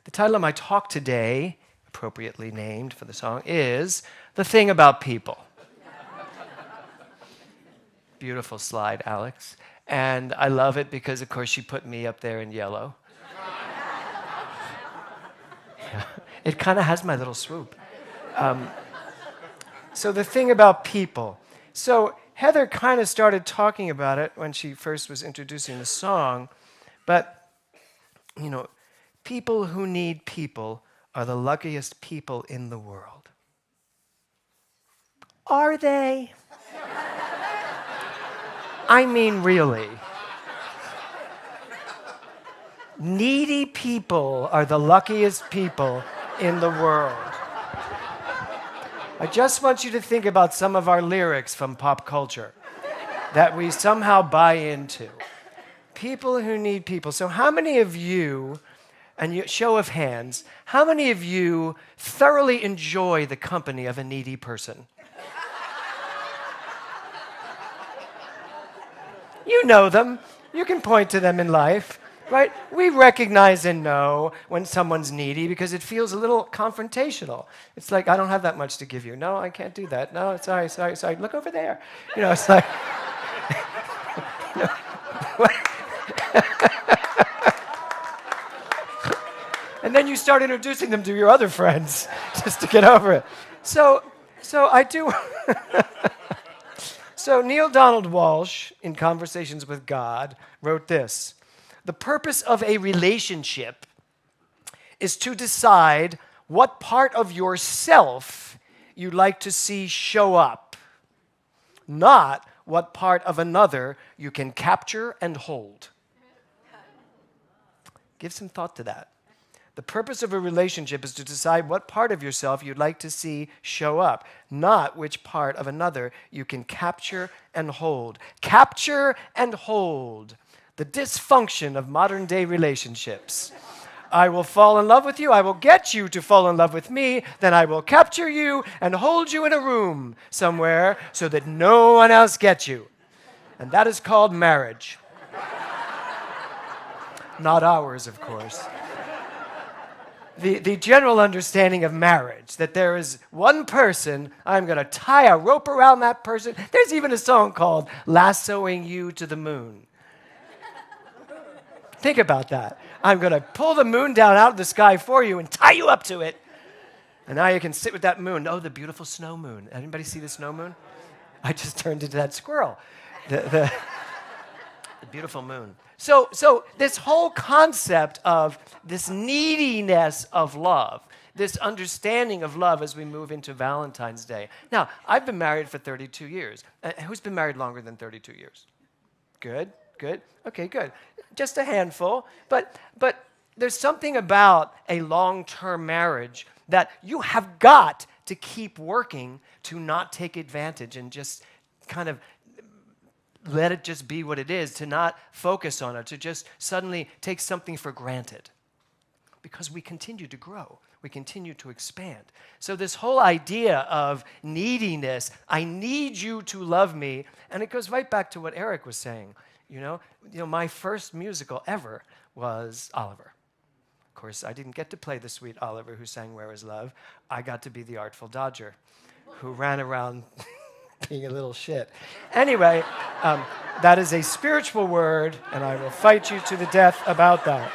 The title of my talk today, appropriately named for the song, is The Thing About People. Beautiful slide, Alex. And I love it because, of course, she put me up there in yellow. Yeah. It kind of has my little swoop. So the thing about people. So Heather kind of started talking about it when she first was introducing the song, but, you know, people who need people are the luckiest people in the world. Are they? I mean, really. Needy people are the luckiest people in the world. I just want you to think about some of our lyrics from pop culture that we somehow buy into. People who need people. So how many of you, and show of hands, how many of you thoroughly enjoy the company of a needy person? You know them. You can point to them in life, right? We recognize and know when someone's needy because it feels a little confrontational. It's like, I don't have that much to give you. No, I can't do that. No, sorry. Look over there. You know, it's like... And then you start introducing them to your other friends just to get over it. So I do... So Neil Donald Walsh, in Conversations with God, wrote this: the purpose of a relationship is to decide what part of yourself you'd like to see show up, not what part of another you can capture and hold. Give some thought to that. The purpose of a relationship is to decide what part of yourself you'd like to see show up, not which part of another you can capture and hold. Capture and hold. The dysfunction of modern-day relationships. I will fall in love with you. I will get you to fall in love with me. Then I will capture you and hold you in a room somewhere so that no one else gets you. And that is called marriage. Not ours, of course. The general understanding of marriage, that there is one person, I'm going to tie a rope around that person. There's even a song called Lassoing You to the Moon. Think about that. I'm going to pull the moon down out of the sky for you and tie you up to it. And now you can sit with that moon. Oh, the beautiful snow moon. Anybody see the snow moon? I just turned into that squirrel. The beautiful moon. So this whole concept of this neediness of love, this understanding of love as we move into Valentine's Day. Now, I've been married for 32 years. Who's been married longer than 32 years? Good. Okay, good. Just a handful. But there's something about a long-term marriage that you have got to keep working to not take advantage and just kind of let it just be what it is, to not focus on it, to just suddenly take something for granted. Because we continue to grow. We continue to expand. So this whole idea of neediness, I need you to love me, and it goes right back to what Eric was saying. You know, my first musical ever was Oliver. Of course, I didn't get to play the sweet Oliver who sang Where Is Love. I got to be the artful Dodger who ran around being a little shit. Anyway, that is a spiritual word, and I will fight you to the death about that.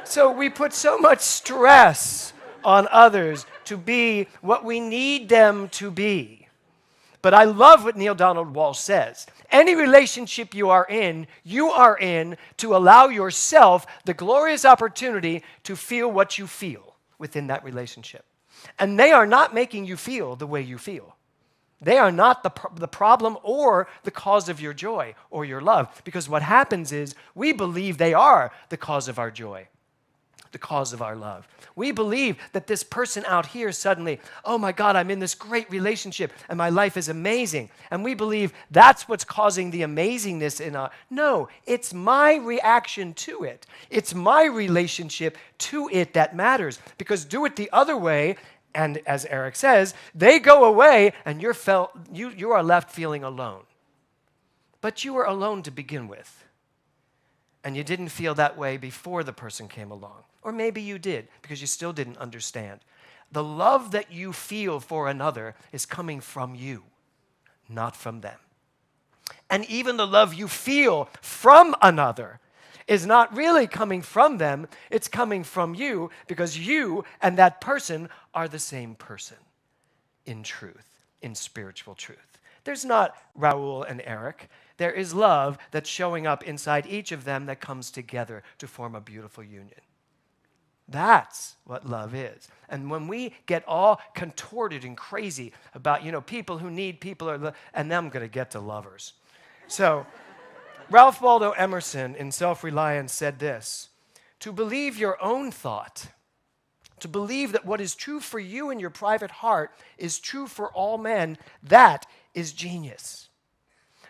So we put so much stress on others to be what we need them to be. But I love what Neil Donald Walsh says. Any relationship you are in to allow yourself the glorious opportunity to feel what you feel within that relationship. And they are not making you feel the way you feel. They are not the problem or the cause of your joy or your love. Because what happens is we believe they are the cause of our joy, the cause of our love. We believe that this person out here suddenly, oh my God, I'm in this great relationship and my life is amazing. And we believe that's what's causing the amazingness in our... No, it's my reaction to it. It's my relationship to it that matters. Because do it the other way, and as Eric says, they go away and you are left feeling alone. But you were alone to begin with. And you didn't feel that way before the person came along. Or maybe you did because you still didn't understand. The love that you feel for another is coming from you, not from them. And even the love you feel from another is not really coming from them, it's coming from you because you and that person are the same person in truth, in spiritual truth. There's not Raul and Eric. There is love that's showing up inside each of them that comes together to form a beautiful union. That's what love is. And when we get all contorted and crazy about, people who need people, and then I'm going to get to lovers. So, Ralph Waldo Emerson in Self-Reliance said this: to believe your own thought, to believe that what is true for you in your private heart is true for all men, that is genius.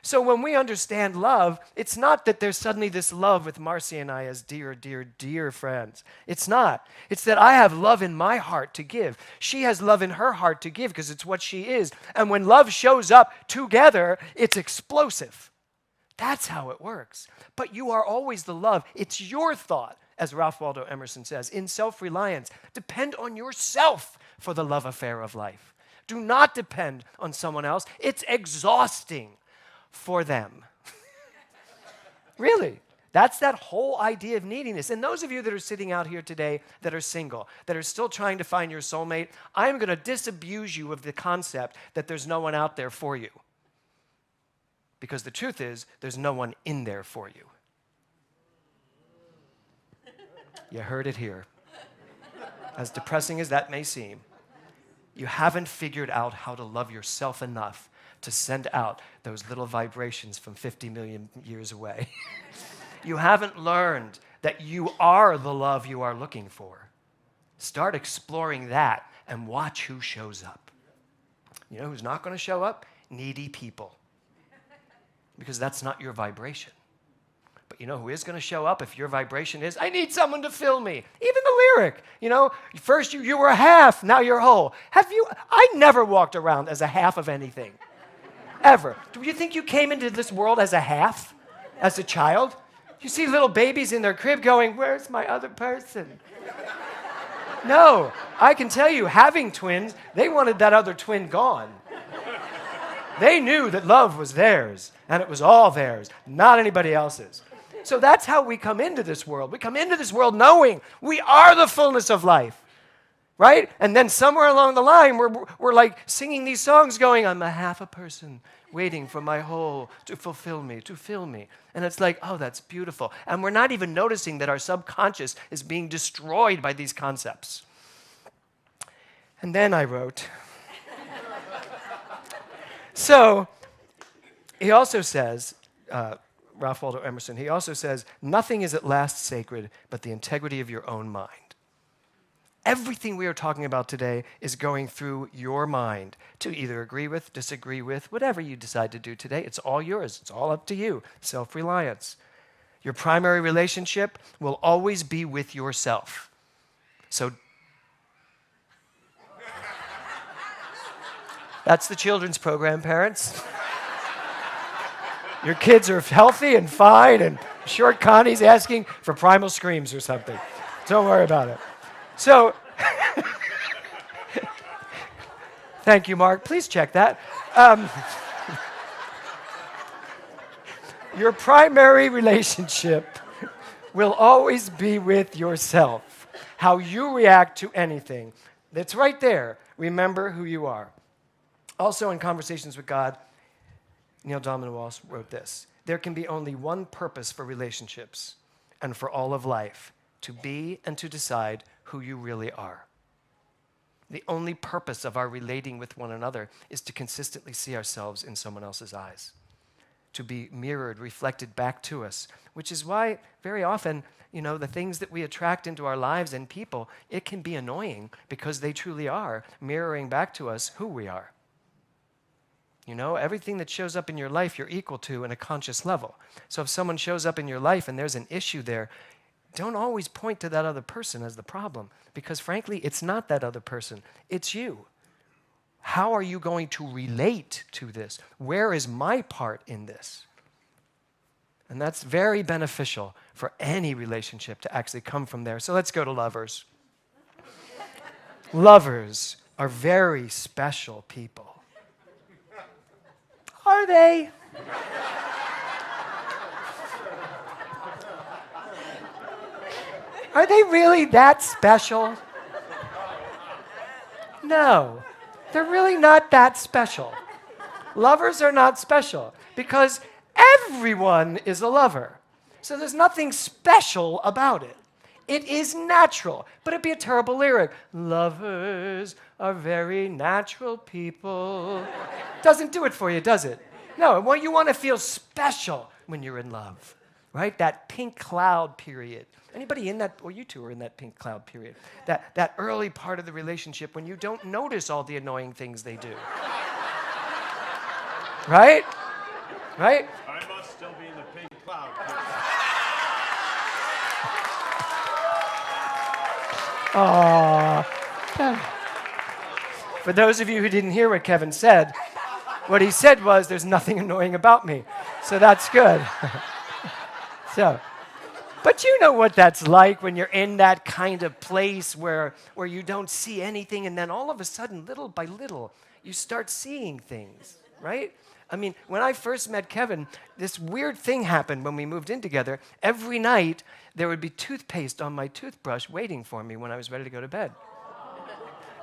So when we understand love, it's not that there's suddenly this love with Marcy and I as dear, dear, dear friends. It's not. It's that I have love in my heart to give. She has love in her heart to give because it's what she is. And when love shows up together, it's explosive. That's how it works. But you are always the love. It's your thought, as Ralph Waldo Emerson says, in self-reliance. Depend on yourself for the love affair of life. Do not depend on someone else. It's exhausting for them. Really. That's that whole idea of neediness. And those of you that are sitting out here today that are single, that are still trying to find your soulmate, I'm going to disabuse you of the concept that there's no one out there for you. Because the truth is, there's no one in there for you. You heard it here. As depressing as that may seem, you haven't figured out how to love yourself enough to send out those little vibrations from 50 million years away. You haven't learned that you are the love you are looking for. Start exploring that and watch who shows up. You know who's not going to show up? Needy people. Because that's not your vibration. But you know who is going to show up if your vibration is, I need someone to fill me. Even the lyric, first you were a half, now you're whole. I never walked around as a half of anything. Ever. Do you think you came into this world as a half, as a child? You see little babies in their crib going, where's my other person? No, I can tell you, having twins, they wanted that other twin gone. They knew that love was theirs, and it was all theirs, not anybody else's. So that's how we come into this world. We come into this world knowing we are the fullness of life. Right? And then somewhere along the line, we're like singing these songs going, I'm a half a person waiting for my whole to fulfill me, to fill me. And it's like, oh, that's beautiful. And we're not even noticing that our subconscious is being destroyed by these concepts. And then I wrote, so he also says, Ralph Waldo Emerson, he also says, nothing is at last sacred but the integrity of your own mind. Everything we are talking about today is going through your mind to either agree with, disagree with, whatever you decide to do today. It's all yours. It's all up to you. Self-reliance. Your primary relationship will always be with yourself. So that's the children's program, parents. Your kids are healthy and fine, and short Connie's asking for primal screams or something. Don't worry about it. So, thank you, Mark. Please check that. Your primary relationship will always be with yourself. How you react to anything. That's right there. Remember who you are. Also, in Conversations with God, Neil Donald Walsh wrote this: there can be only one purpose for relationships and for all of life, to be and to decide who you really are. The only purpose of our relating with one another is to consistently see ourselves in someone else's eyes, to be mirrored, reflected back to us, which is why very often, the things that we attract into our lives and people, it can be annoying because they truly are mirroring back to us who we are. Everything that shows up in your life, you're equal to in a conscious level. So if someone shows up in your life and there's an issue there, don't always point to that other person as the problem, because frankly, it's not that other person, it's you. How are you going to relate to this? Where is my part in this? And that's very beneficial for any relationship to actually come from there. So let's go to lovers. Lovers are very special people. Are they? Are they really that special? No, they're really not that special. Lovers are not special because everyone is a lover. So there's nothing special about it. It is natural, but it'd be a terrible lyric. Lovers are very natural people. Doesn't do it for you, does it? No, well, you want to feel special when you're in love, right? That pink cloud period. Anybody in that, or you two are in that pink cloud period. That early part of the relationship when you don't notice all the annoying things they do. Right? Right? I must still be in the pink cloud. Aww. For those of you who didn't hear what Kevin said, what he said was, there's nothing annoying about me. So that's good. But you know what that's like when you're in that kind of place where you don't see anything, and then all of a sudden, little by little, you start seeing things, right? I mean, when I first met Kevin, this weird thing happened when we moved in together. Every night, there would be toothpaste on my toothbrush waiting for me when I was ready to go to bed.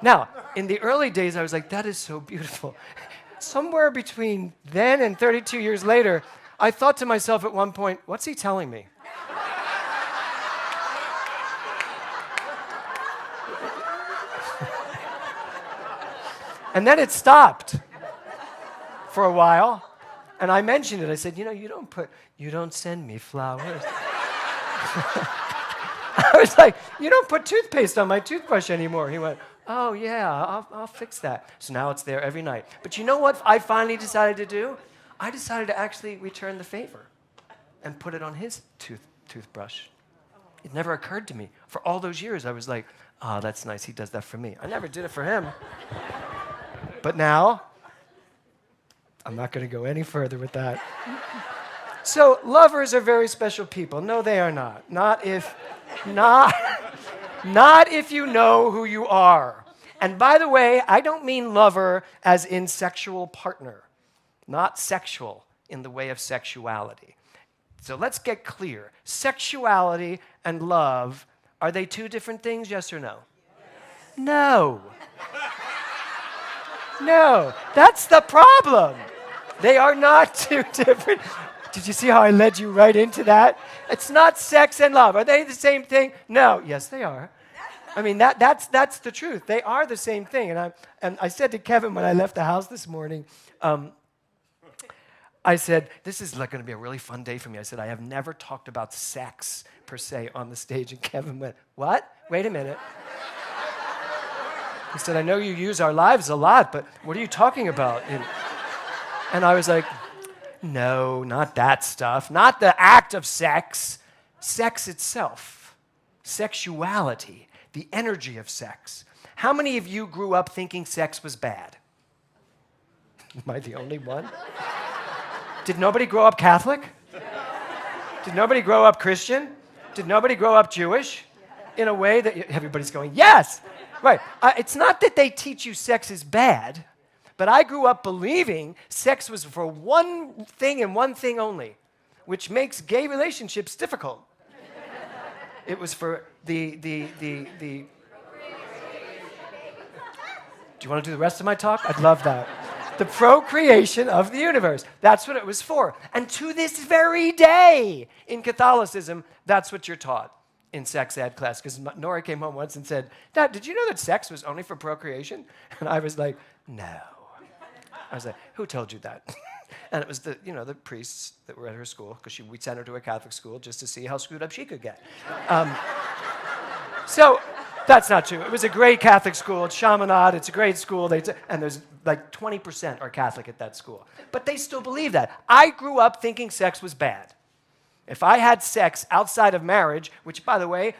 Now, in the early days, I was like, that is so beautiful. Somewhere between then and 32 years later, I thought to myself at one point, what's he telling me? And then it stopped for a while, and I mentioned it. I said, you don't send me flowers. I was like, you don't put toothpaste on my toothbrush anymore. He went, oh yeah, I'll fix that. So now it's there every night. But you know what I finally decided to do? I decided to actually return the favor and put it on his toothbrush. It never occurred to me. For all those years, I was like, oh, that's nice, he does that for me. I never did it for him. But now, I'm not going to go any further with that. So lovers are very special people. No, they are not. Not if you know who you are. And by the way, I don't mean lover as in sexual partner. Not sexual in the way of sexuality. So let's get clear. Sexuality and love, are they two different things, yes or no? Yes. No. No, that's the problem. They are not two different. Did you see how I led you right into that? It's not sex and love. Are they the same thing? No. Yes, they are. I mean, that's the truth. They are the same thing. And I said to Kevin when I left the house this morning, I said, this is like going to be a really fun day for me. I said, I have never talked about sex per se on the stage. And Kevin went, what? Wait a minute. He said, I know you use our lives a lot, but what are you talking about? And I was like, no, not that stuff. Not the act of sex. Sex itself. Sexuality. The energy of sex. How many of you grew up thinking sex was bad? Am I the only one? Did nobody grow up Catholic? Did nobody grow up Christian? Did nobody grow up Jewish? In a way that everybody's going, yes! Right. It's not that they teach you sex is bad, but I grew up believing sex was for one thing and one thing only, which makes gay relationships difficult. It was for the. Do you want to do the rest of my talk? I'd love that. The procreation of the universe. That's what it was for. And to this very day, in Catholicism, that's what you're taught in sex ed class, because Nora came home once and said, Dad, did you know that sex was only for procreation? And I was like, no. I was like, who told you that? And it was the priests that were at her school, because we sent her to a Catholic school just to see how screwed up she could get. So that's not true. It was a great Catholic school. It's Chaminade. It's a great school. And there's like 20% are Catholic at that school. But they still believe that. I grew up thinking sex was bad. If I had sex outside of marriage, which, by the way,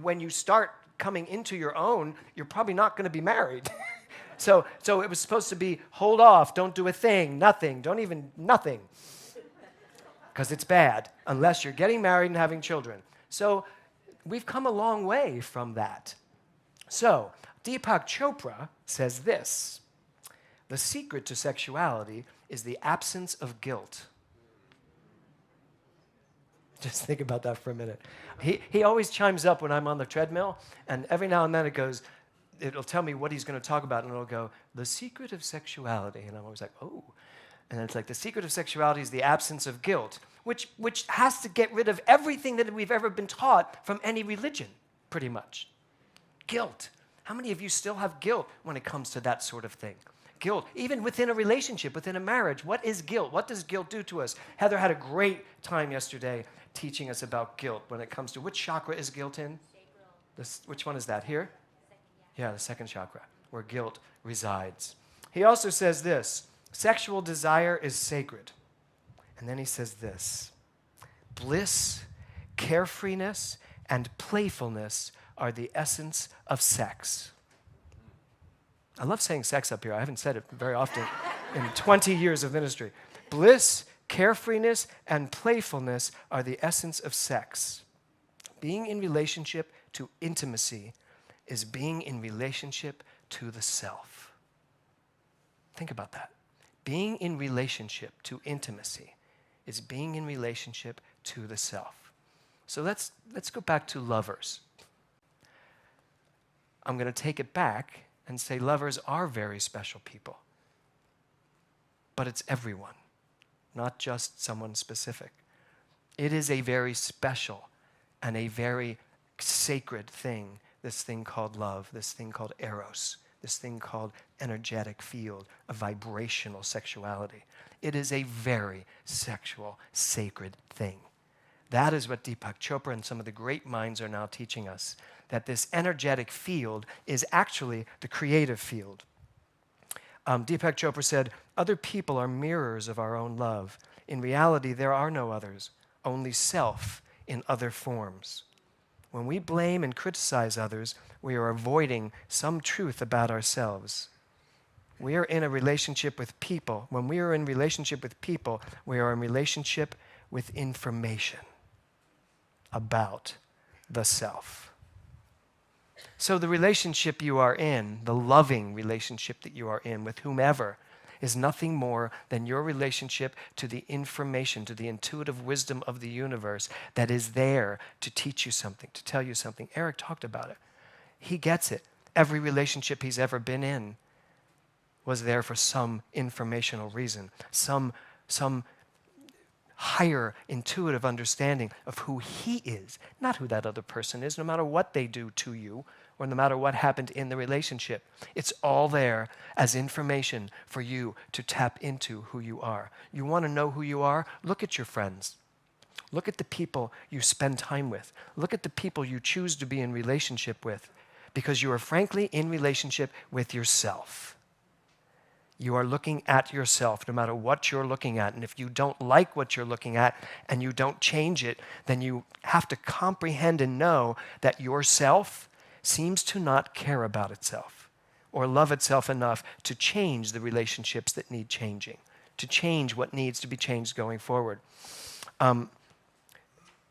when you start coming into your own, you're probably not going to be married. So it was supposed to be, hold off, don't do a thing, nothing, don't even, nothing. because it's bad unless you're getting married and having children. So we've come a long way from that. So Deepak Chopra says this: the secret to sexuality is the absence of guilt. Just think about that for a minute. He always chimes up when I'm on the treadmill, and every now and then it'll tell me what he's going to talk about, and it'll go, the secret of sexuality. And I'm always like, oh. And then it's like, the secret of sexuality is the absence of guilt, which has to get rid of everything that we've ever been taught from any religion, pretty much. Guilt. How many of you still have guilt when it comes to that sort of thing? Guilt, even within a relationship, within a marriage. What is guilt? What does guilt do to us? Heather had a great time yesterday teaching us about guilt when it comes to, which chakra is guilt in? Which one is that? Here? Yeah, the second chakra, where guilt resides. He also says this: sexual desire is sacred. And then he says this: bliss, carefreeness, and playfulness are the essence of sex. I love saying sex up here. I haven't said it very often in 20 years of ministry. Bliss, carefreeness, and playfulness are the essence of sex. Being in relationship to intimacy is being in relationship to the self. Think about that. Being in relationship to intimacy is being in relationship to the self. So let's go back to lovers. I'm going to take it back and say lovers are very special people. But it's everyone, not just someone specific. It is a very special and a very sacred thing, this thing called love, this thing called eros, this thing called energetic field, a vibrational sexuality. It is a very sexual, sacred thing. That is what Deepak Chopra and some of the great minds are now teaching us, that this energetic field is actually the creative field. Deepak Chopra said, other people are mirrors of our own love. In reality, there are no others, only self in other forms. When we blame and criticize others, we are avoiding some truth about ourselves. We are in a relationship with people. When we are in relationship with people, we are in relationship with information about the self. So the relationship you are in, the loving relationship that you are in with whomever, is nothing more than your relationship to the information, to the intuitive wisdom of the universe that is there to teach you something, to tell you something. Eric talked about it. He gets it. Every relationship he's ever been in was there for some informational reason, some higher intuitive understanding of who he is, not who that other person is, no matter what they do to you or no matter what happened in the relationship. It's all there as information for you to tap into who you are. You want to know who you are? Look at your friends. Look at the people you spend time with. Look at the people you choose to be in relationship with, because you are frankly in relationship with yourself. You are looking at yourself no matter what you're looking at. And if you don't like what you're looking at and you don't change it, then you have to comprehend and know that yourself seems to not care about itself or love itself enough to change the relationships that need changing, to change what needs to be changed going forward. Deepak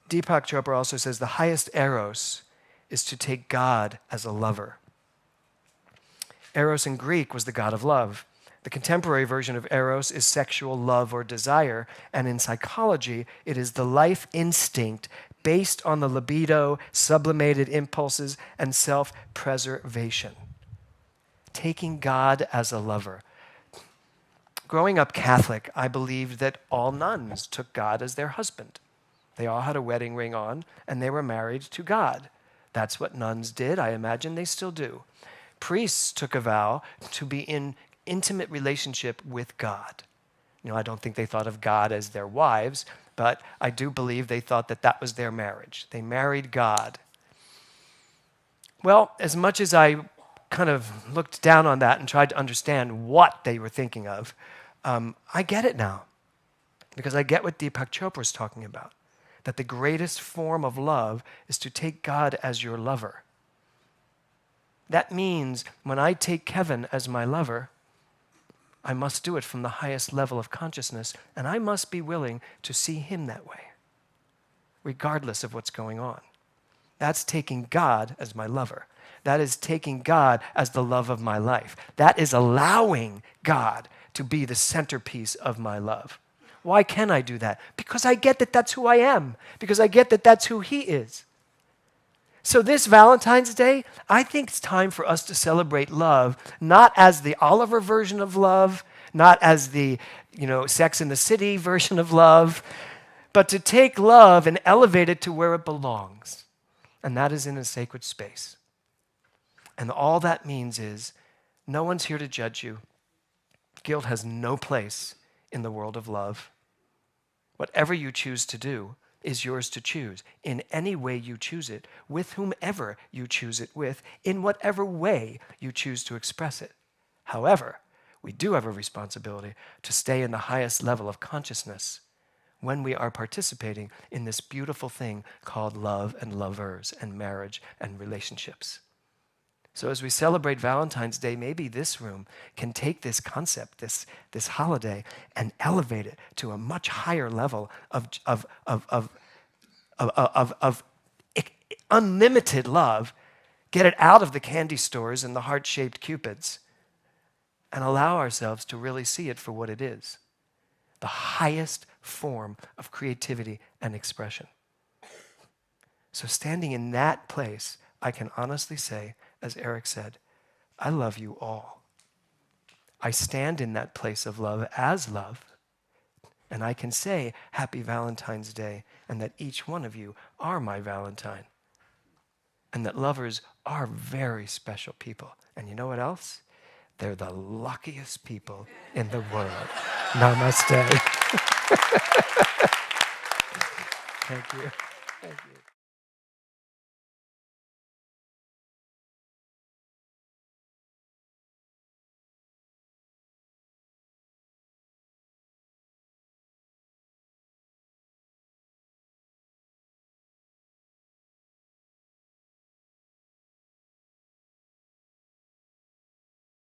Chopra also says the highest eros is to take God as a lover. Eros in Greek was the god of love. The contemporary version of eros is sexual love or desire, and in psychology, it is the life instinct based on the libido, sublimated impulses, and self-preservation. Taking God as a lover. Growing up Catholic, I believed that all nuns took God as their husband. They all had a wedding ring on, and they were married to God. That's what nuns did. I imagine they still do. Priests took a vow to be in intimate relationship with God. I don't think they thought of God as their wives, but I do believe they thought that that was their marriage. They married God. Well, as much as I kind of looked down on that and tried to understand what they were thinking of, I get it now, because I get what Deepak Chopra is talking about, that the greatest form of love is to take God as your lover. That means when I take Kevin as my lover, I must do it from the highest level of consciousness, and I must be willing to see him that way, regardless of what's going on. That's taking God as my lover. That is taking God as the love of my life. That is allowing God to be the centerpiece of my love. Why can I do that? Because I get that that's who I am. Because I get that that's who he is. So this Valentine's Day, I think it's time for us to celebrate love, not as the Oliver version of love, not as the, Sex and the City version of love, but to take love and elevate it to where it belongs. And that is in a sacred space. And all that means is no one's here to judge you. Guilt has no place in the world of love. Whatever you choose to do is yours to choose in any way you choose it, with whomever you choose it with, in whatever way you choose to express it. However, we do have a responsibility to stay in the highest level of consciousness when we are participating in this beautiful thing called love and lovers and marriage and relationships. So as we celebrate Valentine's Day, maybe this room can take this concept, this holiday, and elevate it to a much higher level of unlimited love, get it out of the candy stores and the heart-shaped cupids, and allow ourselves to really see it for what it is, the highest form of creativity and expression. So standing in that place, I can honestly say, as Eric said, I love you all. I stand in that place of love as love, and I can say Happy Valentine's Day, and that each one of you are my Valentine, and that lovers are very special people. And you know what else? They're the luckiest people in the world. Namaste. Thank you. Thank you.